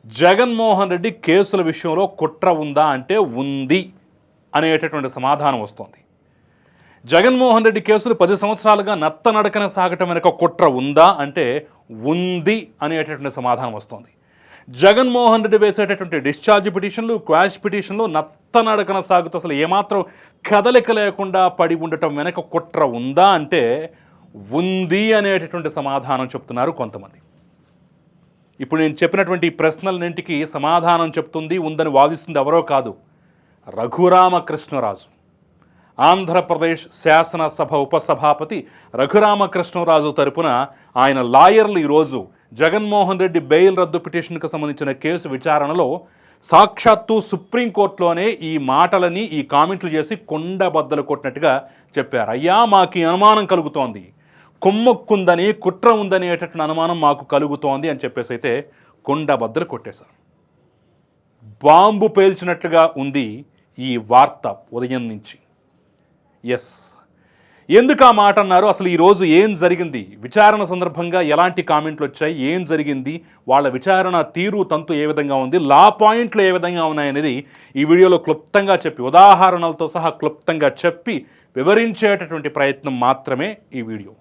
జగన్మోహన్ రెడ్డి కేసుల విషయంలో కుట్ర ఉందా అంటే ఉంది అనేటటువంటి సమాధానం వస్తోంది. జగన్మోహన్ రెడ్డి కేసులు 10 సంవత్సరాలుగా నత్తనడకన సాగటం వెనుక కుట్ర ఉందా అంటే ఉంది అనేటటువంటి సమాధానం వస్తోంది. జగన్మోహన్ రెడ్డి వేసేటటువంటి డిశ్చార్జ్ పిటిషన్లు, క్వాష్ పిటిషన్లు నత్తనడకన సాగుతూ అసలు ఏమాత్రం కదలిక లేకుండా పడి ఉండటం వెనక కుట్ర ఉందా అంటే ఉంది అనేటటువంటి సమాధానం చెప్తున్నారు కొంతమంది. ఇప్పుడు నేను చెప్పినటువంటి ఈ ప్రశ్నలన్నింటికి సమాధానం చెప్తుంది, ఉందని వాదిస్తుంది ఎవరో కాదు, రఘురామకృష్ణరాజు. ఆంధ్రప్రదేశ్ శాసనసభ ఉపసభాపతి రఘురామకృష్ణరాజు తరపున ఆయన లాయర్లు ఈరోజు జగన్మోహన్ రెడ్డి బెయిల్ రద్దు పిటిషన్కు సంబంధించిన కేసు విచారణలో సాక్షాత్తు సుప్రీంకోర్టులోనే ఈ మాటలని, ఈ కామెంట్లు చేసి కొండబద్దలు కొట్టినట్టుగా చెప్పారు. అయ్యా, మాకు ఈ అనుమానం కలుగుతోంది, కుమ్మక్కుందని, కుట్ర ఉందనేటటువంటి అనుమానం మాకు కలుగుతోంది అని చెప్పేసి అయితే కొండబద్దలు కొట్టేశారు. బాంబు పేల్చినట్లుగా ఉంది ఈ వార్త ఉదయం నుంచి. ఎస్, ఎందుకు ఆ మాట అన్నారు, అసలు ఈరోజు ఏం జరిగింది, విచారణ సందర్భంగా ఎలాంటి కామెంట్లు వచ్చాయి, ఏం జరిగింది, వాళ్ళ విచారణ తీరు తంతు ఏ విధంగా ఉంది, లా పాయింట్లు ఏ విధంగా ఉన్నాయనేది ఈ వీడియోలో క్లుప్తంగా చెప్పి, ఉదాహరణలతో సహా క్లుప్తంగా చెప్పి వివరించేటటువంటి ప్రయత్నం మాత్రమే ఈ వీడియో.